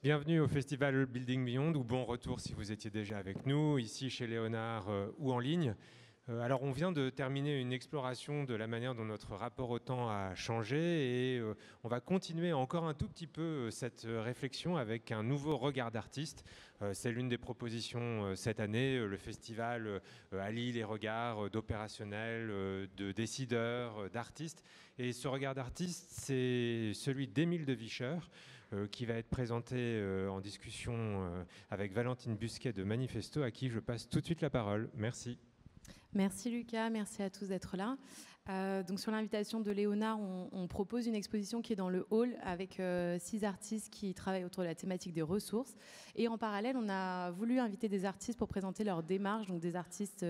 Bienvenue au Festival Building Beyond, ou bon retour si vous étiez déjà avec nous, ici chez Léonard ou en ligne. Alors on vient de terminer une exploration de la manière dont notre rapport au temps a changé et on va continuer encore un tout petit peu cette réflexion avec un nouveau regard d'artiste. C'est l'une des propositions cette année. Le festival allie les regards d'opérationnels, de décideurs, d'artistes. Et ce regard d'artiste, c'est celui d'Émile de Vicher, qui va être présenté en discussion avec Valentine Busquet de Manifesto, à qui je passe tout de suite la parole. Merci. Merci Lucas, merci à tous d'être là. Donc sur l'invitation de Léonard, on propose une exposition qui est dans le hall avec 6 artistes qui travaillent autour de la thématique des ressources. Et en parallèle, on a voulu inviter des artistes pour présenter leur démarche, donc des artistes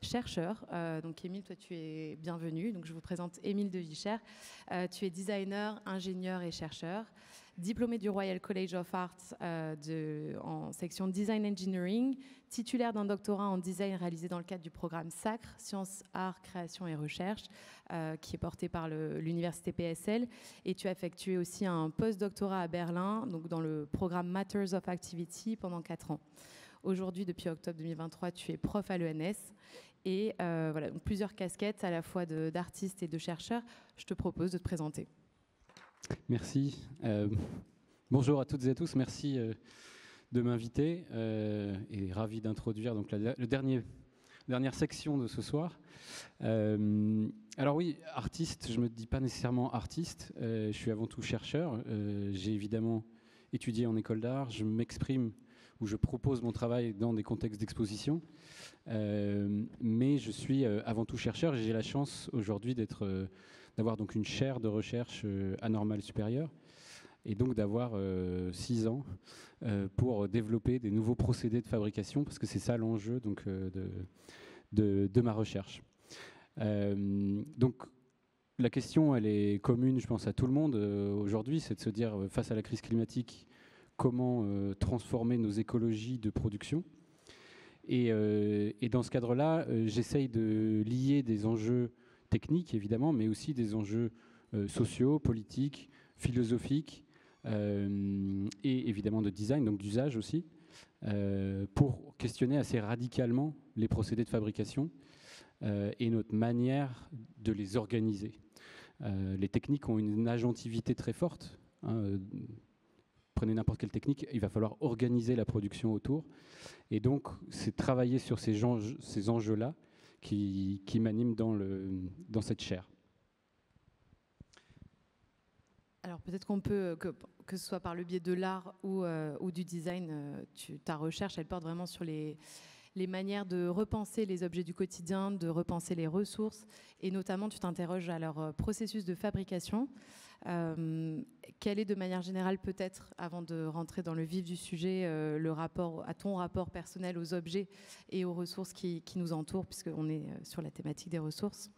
chercheurs. Donc Émile, toi tu es bienvenu. Donc je vous présente Émile de Vicher. Tu es designer, ingénieur et chercheur. Diplômé du Royal College of Arts en section Design Engineering, titulaire d'un doctorat en design réalisé dans le cadre du programme SACRE, Sciences, Arts, Création et Recherche, qui est porté par l'université PSL. Et tu as effectué aussi un post-doctorat à Berlin, donc dans le programme Matters of Activity pendant 4 ans. Aujourd'hui, depuis octobre 2023, tu es prof à l'ENS. Et voilà, donc plusieurs casquettes à la fois d'artistes et de chercheurs. Je te propose de te présenter. Merci. Bonjour à toutes et à tous. Merci de m'inviter et ravi d'introduire donc la dernière section de ce soir. Alors oui, artiste, je ne me dis pas nécessairement artiste. Je suis avant tout chercheur. J'ai évidemment étudié en école d'art. Je m'exprime ou je propose mon travail dans des contextes d'exposition. Mais je suis avant tout chercheur. J'ai la chance aujourd'hui d'avoir donc une chaire de recherche à Normale Supérieure et donc d'avoir 6 ans pour développer des nouveaux procédés de fabrication, parce que c'est ça l'enjeu donc de ma recherche. Donc la question, elle est commune, je pense, à tout le monde aujourd'hui, c'est de se dire, face à la crise climatique, comment transformer nos écologies de production. Et dans ce cadre-là, j'essaye de lier des enjeux techniques, évidemment, mais aussi des enjeux sociaux, politiques, philosophiques, et évidemment de design, donc d'usage aussi, pour questionner assez radicalement les procédés de fabrication et notre manière de les organiser. Les techniques ont une agentivité très forte. Prenez n'importe quelle technique, il va falloir organiser la production autour. Et donc, c'est travailler sur ces enjeux-là qui m'animent dans cette chaire. Alors peut-être qu'on peut, que ce soit par le biais de l'art ou du design, ta recherche, elle porte vraiment sur les manières de repenser les objets du quotidien, de repenser les ressources, et notamment tu t'interroges à leur processus de fabrication. Quel est de manière générale peut-être, avant de rentrer dans le vif du sujet, ton rapport personnel aux objets et aux ressources qui nous entourent, puisqu'on est sur la thématique des ressources?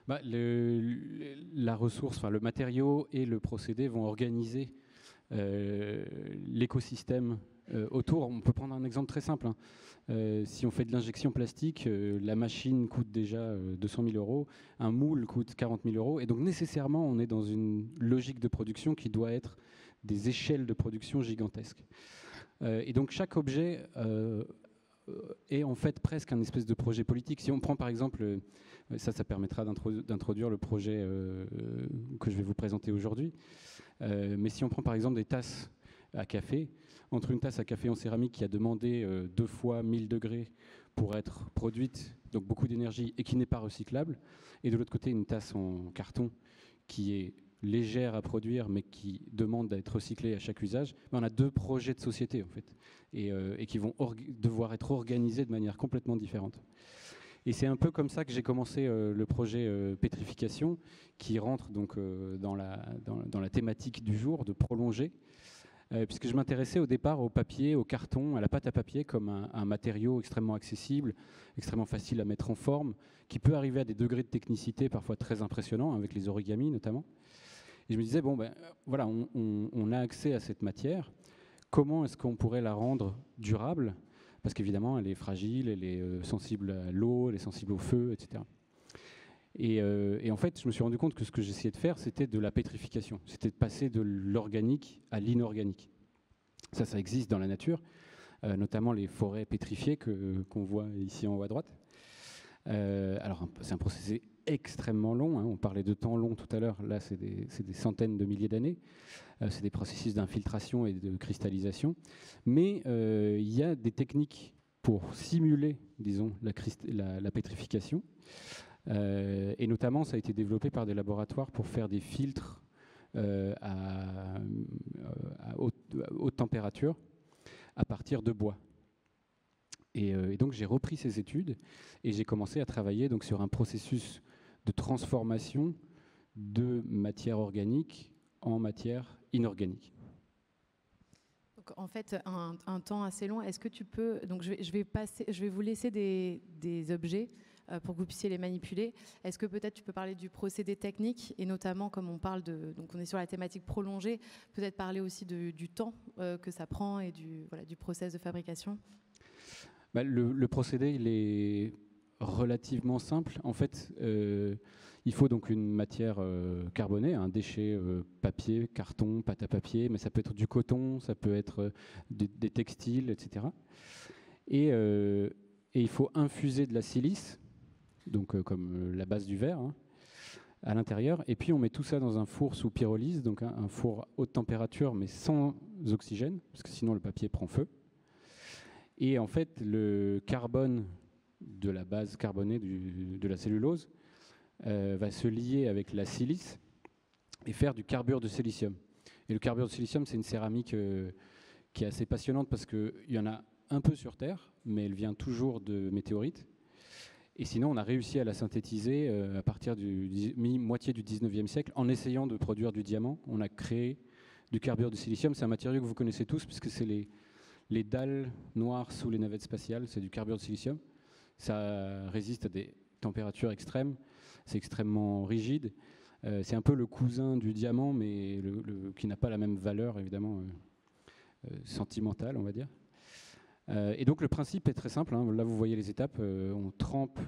La ressource, enfin le matériau et le procédé vont organiser l'écosystème autour. On peut prendre un exemple très simple. Si on fait de l'injection plastique, la machine coûte déjà 200 000 €, un moule coûte 40 000 €, et donc nécessairement on est dans une logique de production qui doit être des échelles de production gigantesques. Et donc chaque objet est en fait presque un espèce de projet politique. Si on prend par exemple, ça permettra d'introduire le projet que je vais vous présenter aujourd'hui, mais si on prend par exemple des tasses à café, entre une tasse à café en céramique qui a demandé 2 fois 1000 degrés pour être produite, donc beaucoup d'énergie, et qui n'est pas recyclable, et de l'autre côté une tasse en carton qui est légère à produire mais qui demande d'être recyclée à chaque usage, on a 2 projets de société en fait, et qui vont devoir être organisés de manière complètement différente. Et c'est un peu comme ça que j'ai commencé le projet pétrification, qui rentre donc dans la thématique du jour, de prolonger, puisque je m'intéressais au départ au papier, au carton, à la pâte à papier comme un matériau extrêmement accessible, extrêmement facile à mettre en forme, qui peut arriver à des degrés de technicité parfois très impressionnants, avec les origamis notamment. Et je me disais, bon, ben voilà, on a accès à cette matière, comment est-ce qu'on pourrait la rendre durable? Parce qu'évidemment, elle est fragile, elle est sensible à l'eau, elle est sensible au feu, etc. Et en fait, je me suis rendu compte que ce que j'essayais de faire, c'était de la pétrification. C'était de passer de l'organique à l'inorganique. Ça existe dans la nature, notamment les forêts pétrifiées qu'on voit ici en haut à droite. Alors, c'est un procédé extrêmement long, hein. On parlait de temps long tout à l'heure. Là, c'est des centaines de milliers d'années. C'est des processus d'infiltration et de cristallisation. Mais il y a des techniques pour simuler, disons, la pétrification. Et notamment, ça a été développé par des laboratoires pour faire des filtres à haute température à partir de bois. Et donc j'ai repris ces études et j'ai commencé à travailler donc, sur un processus de transformation de matière organique en matière inorganique. Donc, en fait, un temps assez long. Est-ce que tu peux... Donc je vais vous laisser des objets pour que vous puissiez les manipuler. Est-ce que peut-être tu peux parler du procédé technique et notamment comme on parle de... Donc on est sur la thématique prolongée, peut-être parler aussi du temps que ça prend et du process de fabrication. Le procédé, il est relativement simple. En fait, il faut donc une matière carbonée, un déchet papier, carton, pâte à papier, mais ça peut être du coton, ça peut être des textiles, etc. Et il faut infuser de la silice, donc comme la base du verre, hein, à l'intérieur. Et puis on met tout ça dans un four sous pyrolyse, donc un four haute température, mais sans oxygène, parce que sinon le papier prend feu. Et en fait, le carbone de la base carbonée de la cellulose va se lier avec la silice et faire du carbure de silicium. Et le carbure de silicium, c'est une céramique qui est assez passionnante parce qu'il y en a un peu sur Terre, mais elle vient toujours de météorites. Et sinon, on a réussi à la synthétiser à partir du moitié du 19e siècle en essayant de produire du diamant. On a créé du carbure de silicium. C'est un matériau que vous connaissez tous puisque c'est les dalles noires sous les navettes spatiales, c'est du carbure de silicium. Ça résiste à des températures extrêmes, c'est extrêmement rigide. C'est un peu le cousin du diamant, mais qui n'a pas la même valeur, évidemment, sentimentale, on va dire. Et donc le principe est très simple, hein. Là, vous voyez les étapes. On trempe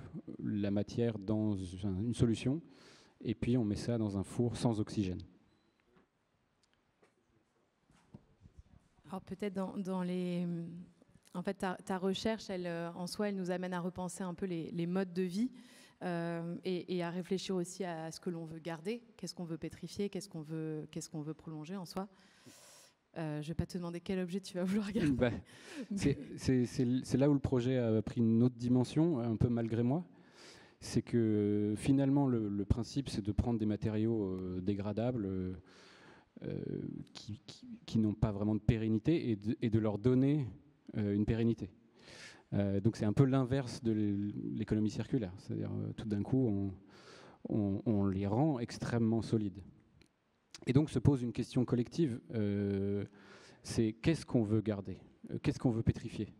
la matière dans une solution, et puis on met ça dans un four sans oxygène. Alors peut-être dans les... En fait, ta recherche, en soi, elle nous amène à repenser un peu les modes de vie et à réfléchir aussi à ce que l'on veut garder, qu'est-ce qu'on veut pétrifier, qu'est-ce qu'on veut prolonger en soi. Je ne vais pas te demander quel objet tu vas vouloir garder. C'est là où le projet a pris une autre dimension, un peu malgré moi. C'est que finalement, le principe, c'est de prendre des matériaux dégradables, qui n'ont pas vraiment de pérennité et de leur donner une pérennité. Donc c'est un peu l'inverse de l'économie circulaire, c'est-à-dire tout d'un coup on les rend extrêmement solides. Et donc se pose une question collective, c'est qu'est-ce qu'on veut garder, qu'est-ce qu'on veut pétrifier.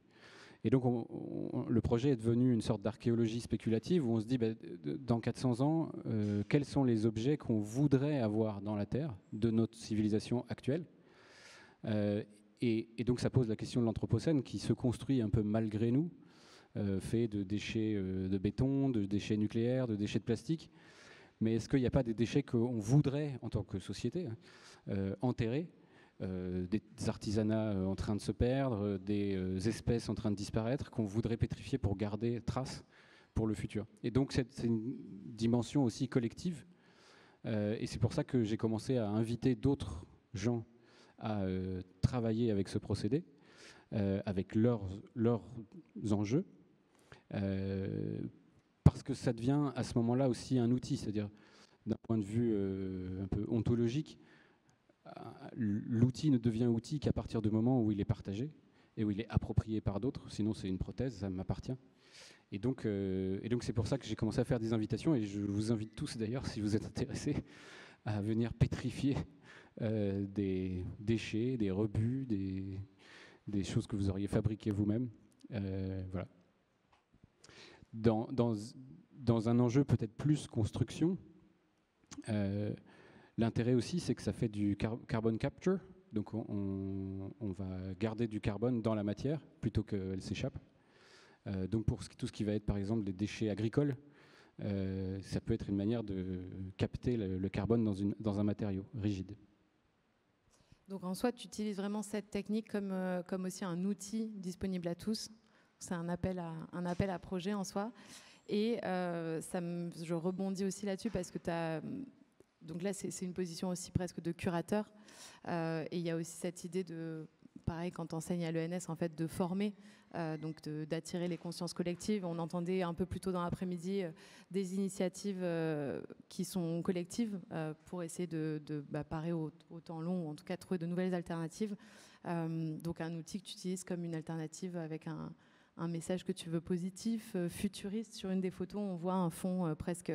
Et donc le projet est devenu une sorte d'archéologie spéculative où on se dit dans 400 ans, quels sont les objets qu'on voudrait avoir dans la Terre de notre civilisation actuelle. Et donc ça pose la question de l'Anthropocène qui se construit un peu malgré nous, fait de déchets de béton, de déchets nucléaires, de déchets de plastique. Mais est-ce qu'il n'y a pas des déchets qu'on voudrait, en tant que société, enterrer, des artisanats en train de se perdre, des espèces en train de disparaître, qu'on voudrait pétrifier pour garder trace pour le futur. Et donc c'est une dimension aussi collective. Et c'est pour ça que j'ai commencé à inviter d'autres gens à travailler avec ce procédé, avec leurs enjeux, parce que ça devient à ce moment-là aussi un outil, c'est-à-dire d'un point de vue un peu ontologique, l'outil ne devient outil qu'à partir du moment où il est partagé et où il est approprié par d'autres, sinon c'est une prothèse, ça m'appartient. Et donc c'est pour ça que j'ai commencé à faire des invitations, et je vous invite tous d'ailleurs, si vous êtes intéressés, à venir pétrifier des déchets, des rebuts, des choses que vous auriez fabriquées vous-même. Voilà. Dans un enjeu peut-être plus construction, l'intérêt aussi, c'est que ça fait du carbon capture. Donc on va garder du carbone dans la matière plutôt qu'elle s'échappe. Donc pour tout ce qui va être par exemple des déchets agricoles, ça peut être une manière de capter le carbone dans un matériau rigide. Donc en soi, tu utilises vraiment cette technique comme aussi un outil disponible à tous. C'est un appel à projet en soi. Et je rebondis aussi là-dessus parce que donc là, c'est une position aussi presque de curateur. Et il y a aussi cette idée de, pareil, quand on enseigne à l'ENS, en fait, de former, donc d'attirer les consciences collectives. On entendait un peu plus tôt dans l'après-midi des initiatives qui sont collectives pour essayer de parer au temps long, ou en tout cas trouver de nouvelles alternatives. Donc un outil que tu utilises comme une alternative avec un message que tu veux positif, futuriste. Sur une des photos, on voit un fond presque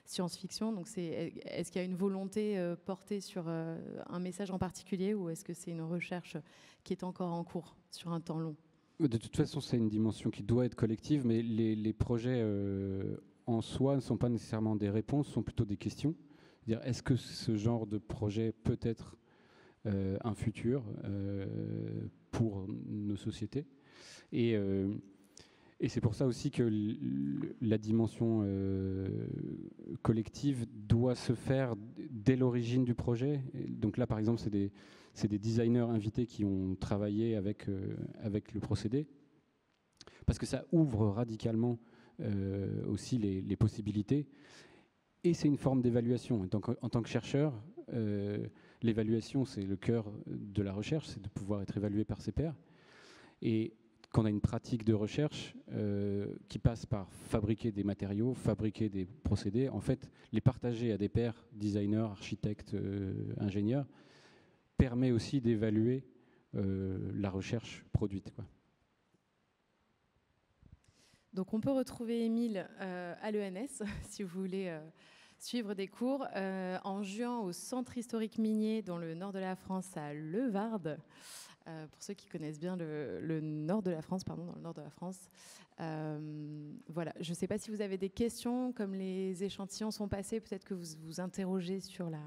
science-fiction. Donc est-ce qu'il y a une volonté portée sur un message en particulier, ou est-ce que c'est une recherche qui est encore en cours sur un temps long? De toute façon, c'est une dimension qui doit être collective, mais les projets en soi ne sont pas nécessairement des réponses, sont plutôt des questions. C'est-à-dire, est-ce que ce genre de projet peut être un futur pour nos sociétés? Et c'est pour ça aussi que la dimension collective doit se faire dès l'origine du projet. Et donc là, par exemple, c'est des designers invités qui ont travaillé avec le procédé, parce que ça ouvre radicalement aussi les possibilités. Et c'est une forme d'évaluation. En tant que chercheur, l'évaluation, c'est le cœur de la recherche, c'est de pouvoir être évalué par ses pairs. Et quand on a une pratique de recherche qui passe par fabriquer des matériaux, fabriquer des procédés, en fait, les partager à des pairs, designers, architectes, ingénieurs, permet aussi d'évaluer la recherche produite, quoi. Donc on peut retrouver Émile à l'ENS, si vous voulez suivre des cours, en juin au Centre historique minier dans le nord de la France, à Levarde. Pour ceux qui connaissent bien le nord de la France, dans le nord de la France. Voilà, je ne sais pas si vous avez des questions, comme les échantillons sont passés, peut-être que vous vous interrogez sur la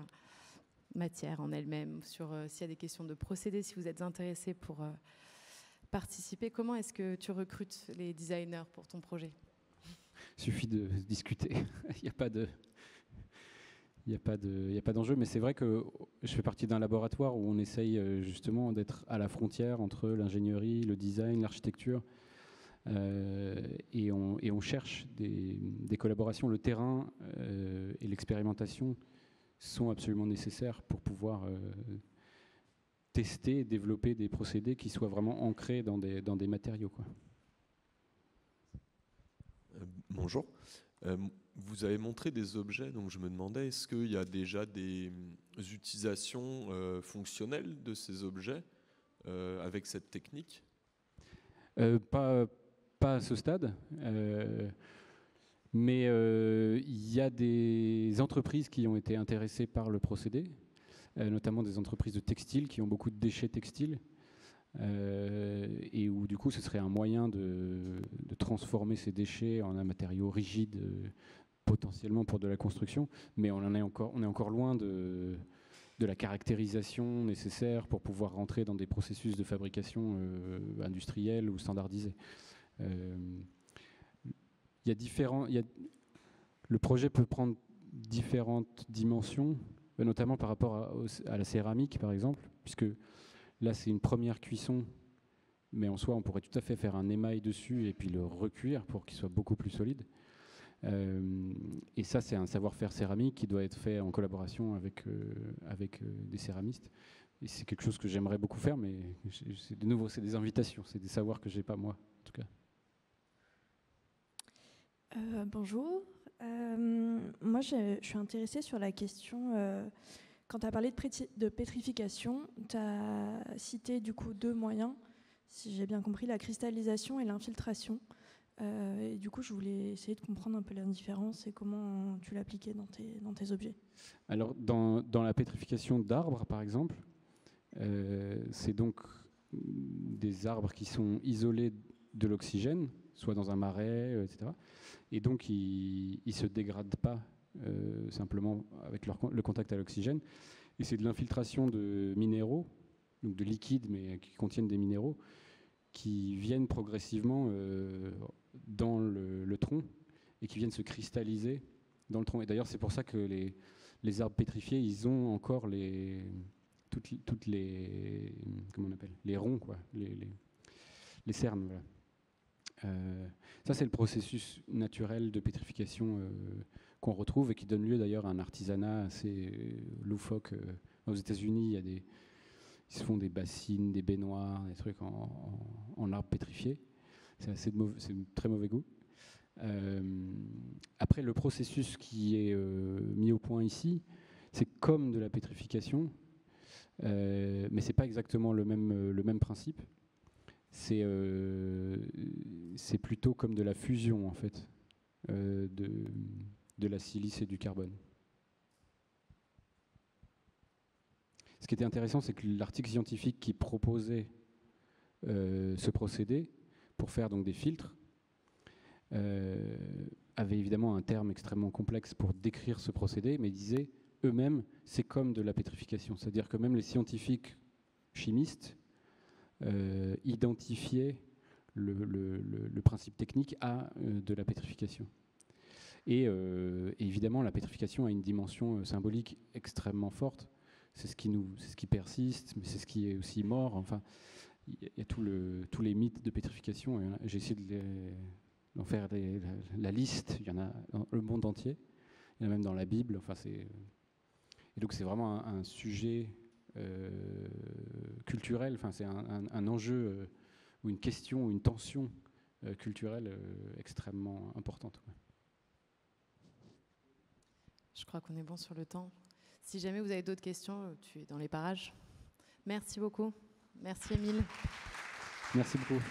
matière en elle-même, sur s'il y a des questions de procédés, si vous êtes intéressé pour participer. Comment est-ce que tu recrutes les designers pour ton projet? Il suffit de discuter, il n'y a pas de... Il n'y a pas d'enjeu, mais c'est vrai que je fais partie d'un laboratoire où on essaye justement d'être à la frontière entre l'ingénierie, le design, l'architecture, et on cherche des collaborations. Le terrain et l'expérimentation sont absolument nécessaires pour pouvoir tester et développer des procédés qui soient vraiment ancrés dans des matériaux, quoi. Bonjour. Vous avez montré des objets, donc je me demandais, est-ce qu'il y a déjà des utilisations fonctionnelles de ces objets avec cette technique? Pas à ce stade, mais il y a des entreprises qui ont été intéressées par le procédé, notamment des entreprises de textile qui ont beaucoup de déchets textiles, et où du coup ce serait un moyen de transformer ces déchets en un matériau rigide, potentiellement pour de la construction, mais on est encore loin de la caractérisation nécessaire pour pouvoir rentrer dans des processus de fabrication industriels ou standardisés. Le projet peut prendre différentes dimensions, notamment par rapport à la céramique, par exemple, puisque là, c'est une première cuisson, mais en soi, on pourrait tout à fait faire un émail dessus et puis le recuire pour qu'il soit beaucoup plus solide. Et ça, c'est un savoir-faire céramique qui doit être fait en collaboration avec des céramistes. Et c'est quelque chose que j'aimerais beaucoup faire, mais de nouveau, c'est des invitations, c'est des savoirs que je n'ai pas moi, en tout cas. Bonjour. Moi, je suis intéressée sur la question... Quand tu as parlé de pétrification, tu as cité du coup 2 moyens, si j'ai bien compris, la cristallisation et l'infiltration. Et du coup, je voulais essayer de comprendre un peu la différence et comment tu l'appliquais dans tes objets. Alors, dans la pétrification d'arbres, par exemple, c'est donc des arbres qui sont isolés de l'oxygène, soit dans un marais, etc. Et donc, ils ne se dégradent pas simplement avec le contact à l'oxygène. Et c'est de l'infiltration de minéraux, donc de liquides, mais qui contiennent des minéraux, qui viennent progressivement dans le tronc et qui viennent se cristalliser dans le tronc. Et d'ailleurs, c'est pour ça que les arbres pétrifiés, ils ont encore toutes les, comment on appelle, les ronds, quoi, les cernes. Voilà. Ça, c'est le processus naturel de pétrification qu'on retrouve et qui donne lieu d'ailleurs à un artisanat assez loufoque. Aux États-Unis, ils se font des bassines, des baignoires, des trucs en arbre pétrifié. C'est de très mauvais goût. Après, le processus qui est mis au point ici, c'est comme de la pétrification, mais c'est pas exactement le même principe. C'est plutôt comme de la fusion, en fait, de la silice et du carbone. Ce qui était intéressant, c'est que l'article scientifique qui proposait ce procédé pour faire donc des filtres avait évidemment un terme extrêmement complexe pour décrire ce procédé, mais disait eux-mêmes, c'est comme de la pétrification. C'est-à-dire que même les scientifiques chimistes identifiaient le principe technique à de la pétrification. Et évidemment, la pétrification a une dimension symbolique extrêmement forte. C'est ce qui persiste, mais c'est ce qui est aussi mort. Enfin, il y a tous les mythes de pétrification. J'ai essayé d'en faire la liste. Il y en a dans le monde entier. Il y en a même dans la Bible. Enfin, et donc c'est vraiment un sujet culturel. Enfin, c'est un enjeu ou une question ou une tension culturelle extrêmement importante. Ouais. Je crois qu'on est bon sur le temps. Si jamais vous avez d'autres questions, tu es dans les parages. Merci beaucoup. Merci Émile. Merci beaucoup.